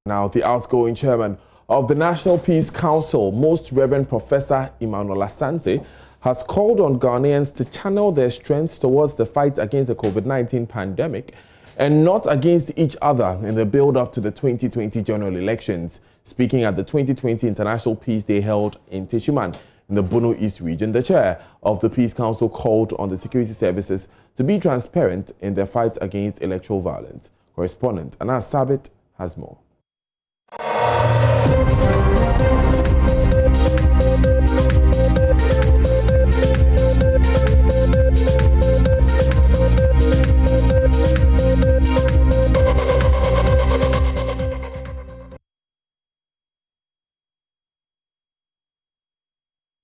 Now, the outgoing chairman of the National Peace Council, Most Reverend Professor Emmanuel Asante, has called on Ghanaians to channel their strengths towards the fight against the COVID-19 pandemic and not against each other in the build-up to the 2020 general elections. Speaking at the 2020 International Peace Day held in Techiman in the Bono East region, the chair of the Peace Council called on the security services to be transparent in their fight against electoral violence. Correspondent Anas Sabit has more.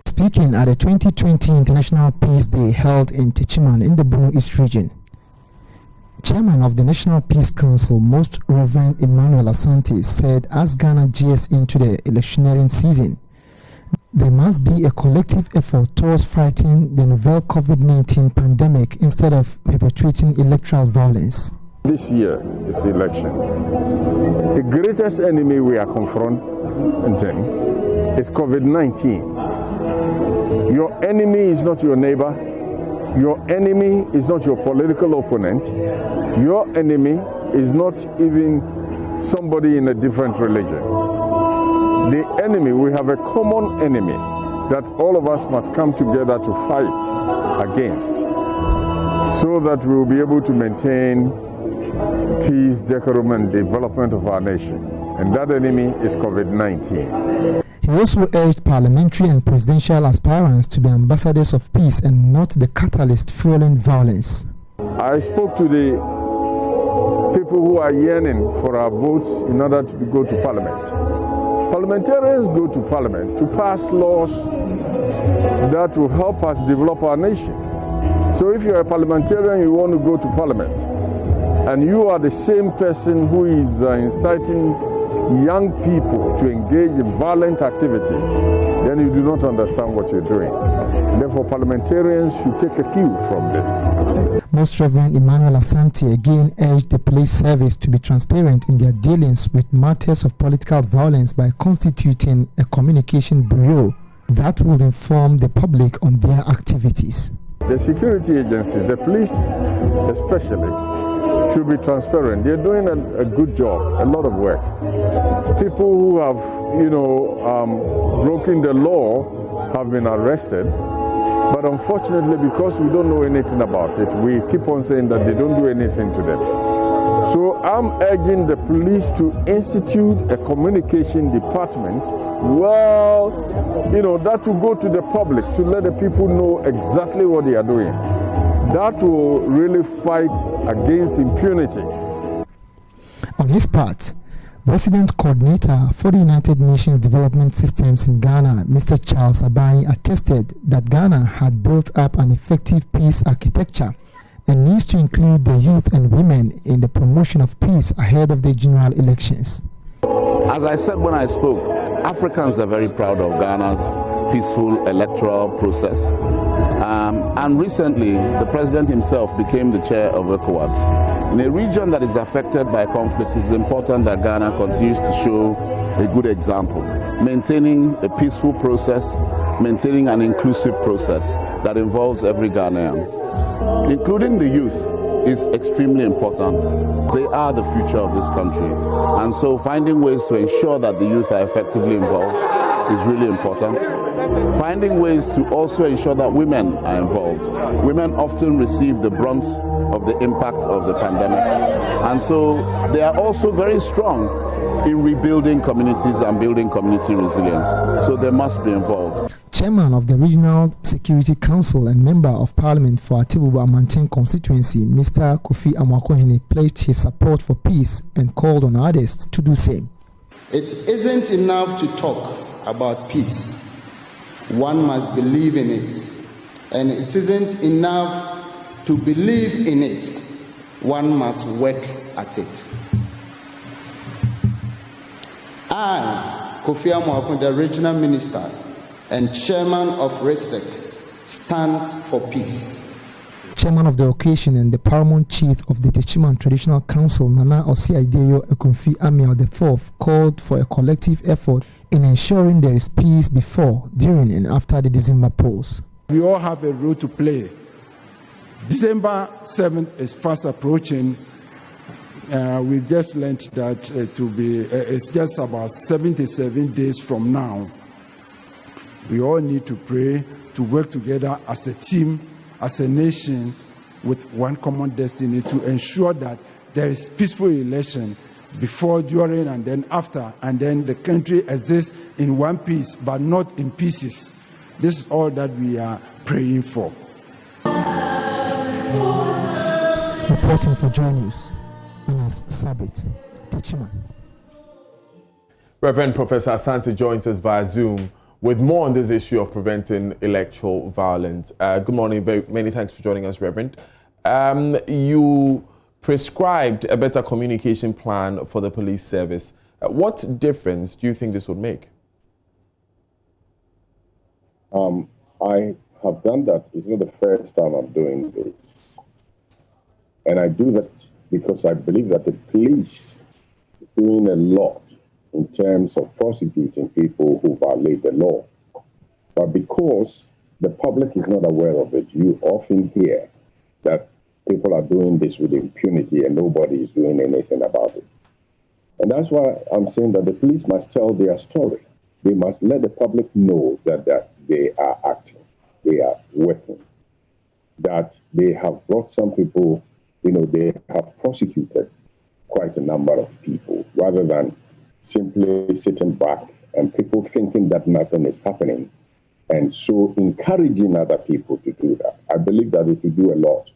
Speaking at the 2020 International Peace Day held in Techiman in the Bono East region, Chairman of the National Peace Council, Most Reverend Emmanuel Asante, said as Ghana gears into the electioneering season, there must be a collective effort towards fighting the novel COVID-19 pandemic instead of perpetuating electoral violence. This year is the election. The greatest enemy we are confronting is COVID-19. Your enemy is not your neighbor. Your enemy is not your political opponent. Your enemy is not even somebody in a different religion. The enemy, we have a common enemy that all of us must come together to fight against so that we will be able to maintain peace, decorum, and development of our nation. And that enemy is COVID-19. He also urged parliamentary and presidential aspirants to be ambassadors of peace and not the catalyst fueling violence. I spoke to the people who are yearning for our votes in order to go to parliament. Parliamentarians go to parliament to pass laws that will help us develop our nation. So if you're a parliamentarian, you want to go to parliament, and you are the same person who is inciting young people to engage in violent activities, then you do not understand what you're doing. Therefore, parliamentarians should take a cue from this. Most Reverend Emmanuel Asante again urged the police service to be transparent in their dealings with matters of political violence by constituting a communication bureau that will inform the public on their activities. The security agencies, the police especially, should be transparent. They're doing a good job, a lot of work. People who have, broken the law have been arrested, but unfortunately, because we don't know anything about it, we keep on saying that they don't do anything to them. So I'm urging the police to institute a communication department, that will go to the public to let the people know exactly what they are doing. That will really fight against impunity. On his part, Resident Coordinator for the United Nations Development Systems in Ghana, Mr. Charles Abani, attested that Ghana had built up an effective peace architecture and needs to include the youth and women in the promotion of peace ahead of the general elections. As I said when I spoke, Africans are very proud of Ghana's peaceful electoral process. And recently, the president himself became the chair of ECOWAS. In a region that is affected by conflict, it is important that Ghana continues to show a good example, maintaining a peaceful process, maintaining an inclusive process that involves every Ghanaian, including the youth, is extremely important. They are the future of this country. And so finding ways to ensure that the youth are effectively involved is really important. Finding ways to also ensure that women are involved. Women often receive the brunt of the impact of the pandemic. And so they are also very strong in rebuilding communities and building community resilience. So they must be involved. Chairman of the Regional Security Council and Member of Parliament for Atibubu-Amantin constituency, Mr. Kofi Amwakohene, pledged his support for peace and called on others to do the same. It isn't enough to talk about peace. One must believe in it. And it isn't enough to believe in it. One must work at it. I, Kofi Amwakohene, the Regional Minister and Chairman of RESEC, stand for peace. chairman of the occasion and the paramount chief of the Techiman Traditional Council, Nana Osiadeyo Ekunfi Amiel IV, called for a collective effort in ensuring there is peace before, during, and after the December polls. We all have a role to play. December 7th is fast approaching. We just learned that it's just about 77 days from now. We all need to pray, to work together as a team, as a nation, with one common destiny to ensure that there is peaceful election before, during, and then after, and then the country exists in one piece, but not in pieces. This is all that we are praying for. Reporting for JoyNews, Anas Sabit, Techiman. Reverend Professor Asante joins us via Zoom with more on this issue of preventing electoral violence. Good morning. Many thanks for joining us, Reverend. You prescribed a better communication plan for the police service. What difference do you think this would make? I have done that. It's not the first time I'm doing this. And I do that because I believe that the police is doing a lot in terms of prosecuting people who violate the law. But because the public is not aware of it, you often hear that people are doing this with impunity and nobody is doing anything about it. And that's why I'm saying that the police must tell their story. They must let the public know that they are acting, they are working, that they have brought some people, they have prosecuted quite a number of people, rather than simply sitting back and people thinking that nothing is happening, and so encouraging other people to do that. I believe that it will do a lot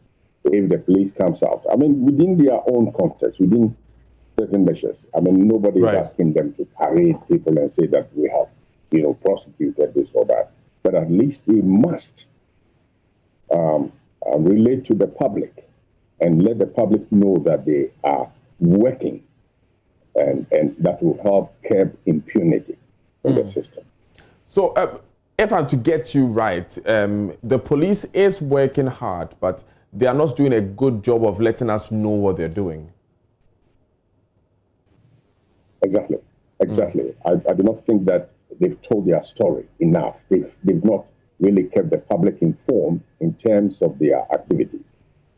if the police comes out. I mean, within their own context, within certain measures. I mean, nobody is asking them to parade people and say that we have, prosecuted this or that. But at least they must relate to the public and let the public know that they are working, and that will help curb impunity in the system. So, if I'm to get you right, the police is working hard, but they are not doing a good job of letting us know what they're doing. Exactly. I do not think that they've told their story enough. They've not really kept the public informed in terms of their activities.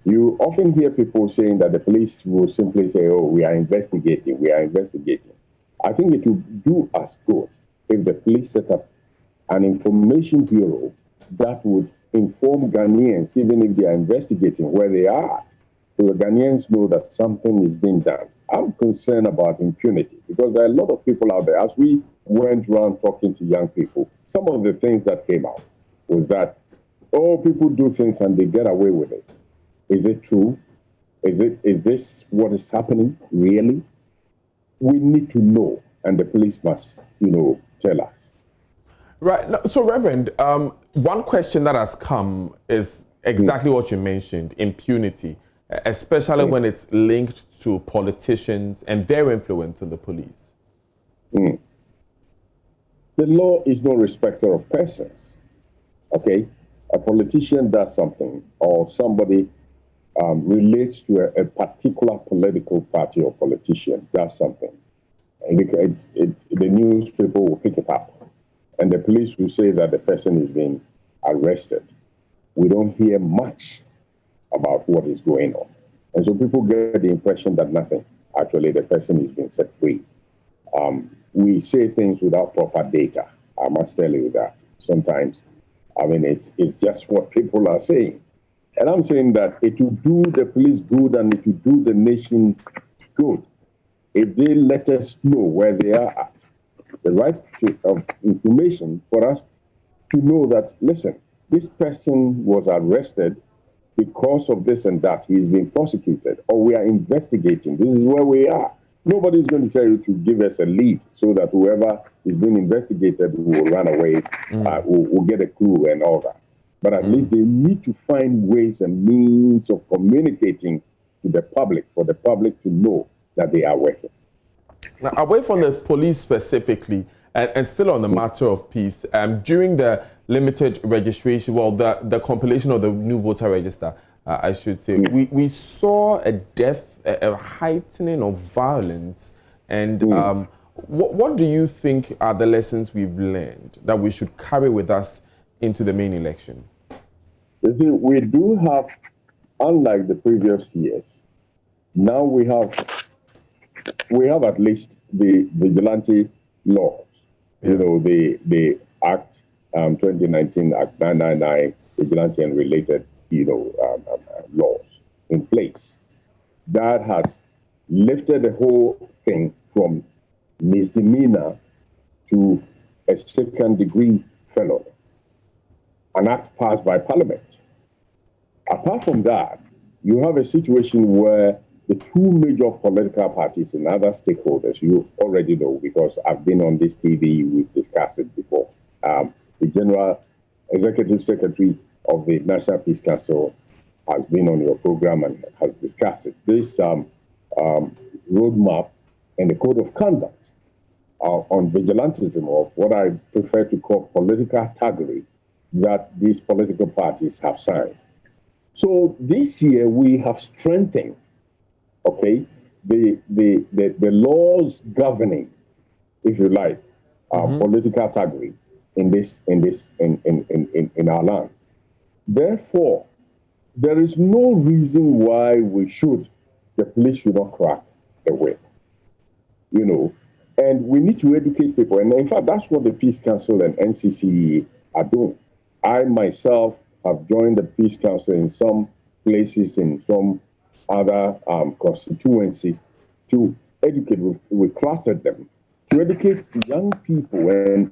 You often hear people saying that the police will simply say, oh, we are investigating. I think it would do us good if the police set up an information bureau that would inform Ghanaians, even if they are investigating where they are, so the Ghanaians know that something is being done. I'm concerned about impunity because there are a lot of people out there. As we went around talking to young people, some of the things that came out was that, people do things and they get away with it. Is it true? Is this what is happening, really? We need to know, and the police must, tell us. Right. So, Reverend, one question that has come is exactly what you mentioned, impunity, especially when it's linked to politicians and their influence on the police. The law is no respecter of persons, okay? A politician does something, or somebody relates to a particular political party or politician does something, and the newspaper will pick it up, and the police will say that the person is being arrested. We don't hear much about what is going on. And so people get the impression that nothing. Actually, the person is being set free. We say things without proper data. I must tell you that sometimes, it's just what people are saying. And I'm saying that it will do the police good and it will do the nation good if they let us know where they are at. The right of information for us to know that, listen, this person was arrested because of this and that. He's been prosecuted, or we are investigating. This is where we are. Nobody's going to tell you to give us a lead so that whoever is being investigated will run away, will get a clue and all that. But at least they need to find ways and means of communicating to the public, for the public to know that they are working. Now, away from the police specifically, and still on the matter of peace, during the limited registration, the compilation of the new voter register, I should say. We saw a heightening of violence. And what do you think are the lessons we've learned that we should carry with us into the main election? You see, we do have, unlike the previous years, now we have at least the vigilante laws. Yeah. You know, the Act 2019 Act 999, vigilante and related, laws in place. That has lifted the whole thing from misdemeanor to a second-degree felony, an act passed by Parliament. Apart from that, you have a situation where the two major political parties and other stakeholders, you already know because I've been on this TV, we've discussed it before. The General Executive Secretary of the National Peace Council has been on your program and has discussed it. This roadmap and the code of conduct on vigilantism, of what I prefer to call political thuggery, that these political parties have signed. So this year we have strengthened, okay, the laws governing, if you like, political thuggery in our land. Therefore, there is no reason why the police should not crack the whip, and we need to educate people. And in fact, that's what the Peace Council and NCCE are doing. I myself have joined the Peace Council in some places, in some other constituencies, to educate. We clustered them to educate young people and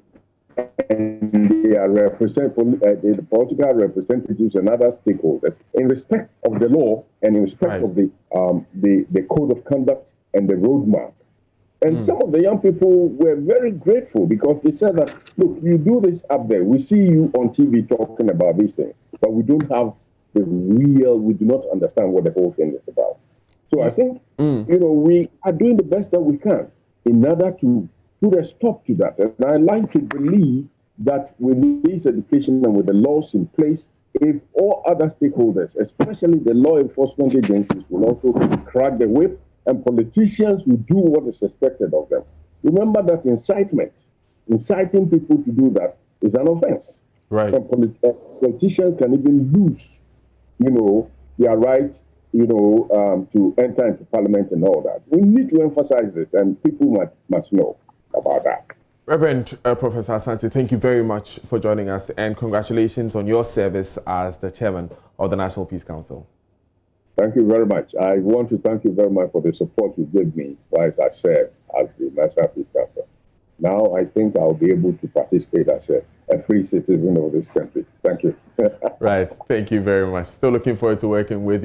their the political representatives and other stakeholders in respect of the law and in respect of the code of conduct and the roadmap. And some of the young people were very grateful because they said that, look, you do this up there. We see you on TV talking about these things, but we don't have we do not understand what the whole thing is about. So I think, we are doing the best that we can in order to put a stop to that. And I like to believe that with this education and with the laws in place, if all other stakeholders, especially the law enforcement agencies, will also crack the whip, and politicians will do what is expected of them. Remember that inciting people to do that is an offense. Right. And politicians can even lose, their right, to enter into Parliament and all that. We need to emphasize this, and people must know about that. Reverend Professor Asante, thank you very much for joining us, and congratulations on your service as the chairman of the National Peace Council. Thank you very much. I want to thank you very much for the support you gave me whilst I served as the National Peace Council. Now I think I'll be able to participate as a free citizen of this country. Thank you. Right. Thank you very much. Still looking forward to working with you.